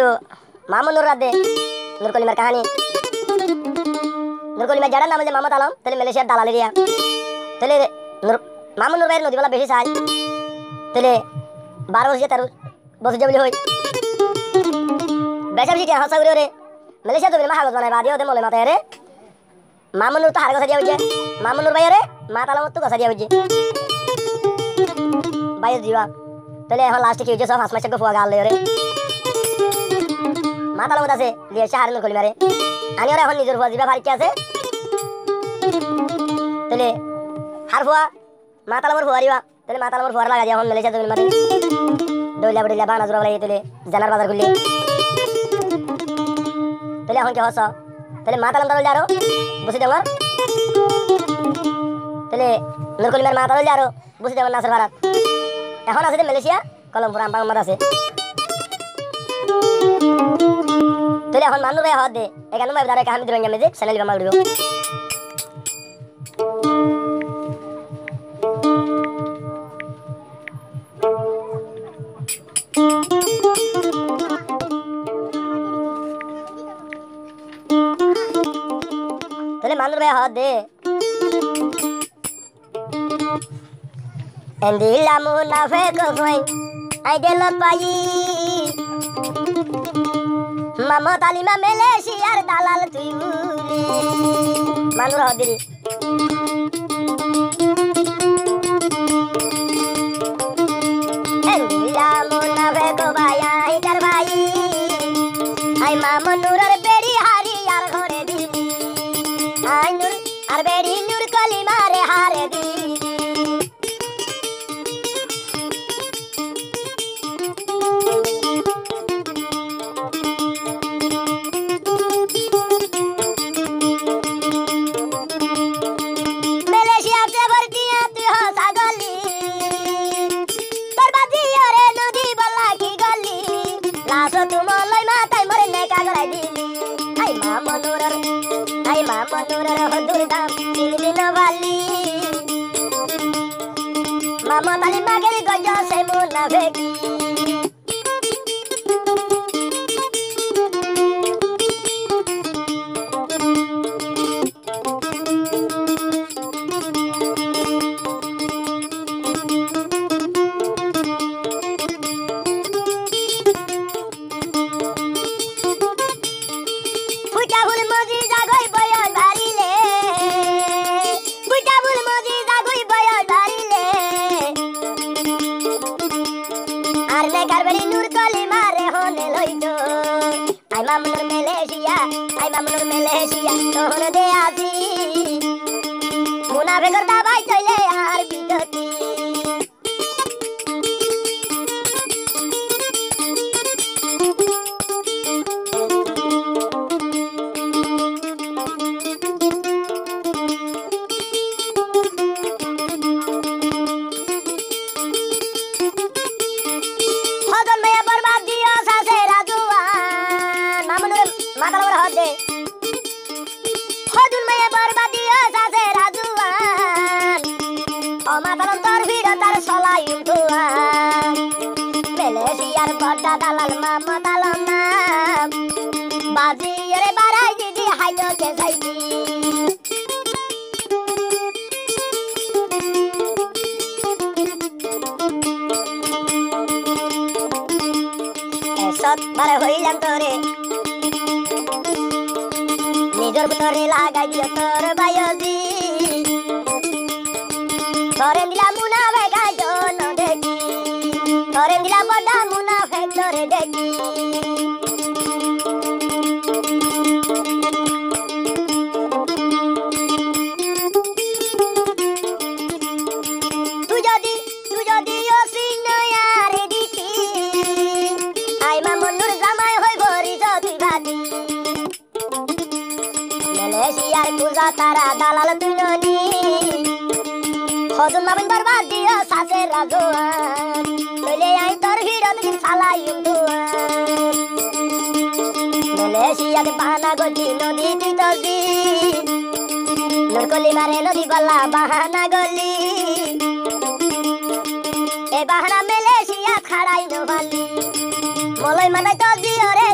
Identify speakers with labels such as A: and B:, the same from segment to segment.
A: तो मामू नूर रादे नूर कलिमार कहानी नूर कलिमार जड़ा नाम मोहम्मद आलम तेले मलेशिया दालाल एरिया तेले नूर मामू नूर नदी वाला बेसी साल तेले 12 वर्ष तार बस जबली होई बेसा बेसी के हसा गुरे रे मलेशिया तो बिना हागत बनाय बादियो दे मोले माते रे मामू नूर तो हार गसा दिया होजे मामू नूर भाई रे माता आलम तो गसा दिया होजे भाई जीवा तेले हम लास्ट की जो सब हंस मच के फुआ गाल ले रे माता आलम दासे लिए शहर में खोली मारे आनी रे हम निजर फुआ जीवा भारी क्या से तेले हार फुआ माता आलम फुआ रिवा तेले माता आलम फुआ लगा दिया हम मलेशिया तो मारे डोलिया बडलिया बाना जुरा वाला तेले जनार बाजार खुली तेले हम के हंस तेले माता आलम दल जारो बुसी देवर तेले नरकोली मार माता दल जारो बुसी देवर नासर भारत এখন আছে মালয়েশিয়া কলমপুর আমবাং মাদ আছে তেলে এখন মানু ভাই হদ দে এখানে মই দারে কাহিনী দিরঙ্গা মিউজিক চ্যানেল বামা উড়িও তেলে মানু ভাই হদ দে Endila munafik koy ay delot payi Mama talima Malaysia dalal tuyuli Manur hadiri Endila munafik koy ay dar bayi ay mama nurar beri hari yar ghore dili ay nur ar beri nur kalima re hare dili Manurar hodur dam din wali Mama tali magel gojo se munafik Mamunur Malaysia tohon de aasi munafik karta bhai chale yaar bidati hodan me barbaad diya sase rajuan mamunur matal war hode hodun me barbaad diya sase rajuan o matalam tor bira tar solayum tuan Malaysiar boda dalal mama talam nam baji re barai didi haito ke saidi esot bare hoilam tore nijor butore lagai diyo tor bayoji tore dila munafik gajo no deki tore dila boda munafik tore deki tu jodi o sinno yare diti ai mamunur zamai hoi bori jodi badi Malaysiar kuza tara dalal tunoni hodun mabin barbaad diya sase rajuan tole ai tor hirat din salayum tuan Malaysia ke bahana goli nodi titoji nurkoli mare nodi balla bahana goli e bahana Malaysia kharai no bali moloi manai to diore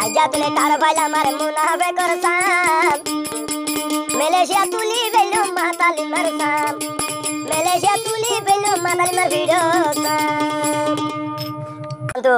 A: আইজা তুলে তার ভাই আমার মুনাফে করছাম Malaysia তুলি বেলু মাতালি মারছাম Malaysia তুলি বেলু মাতালি মার video তো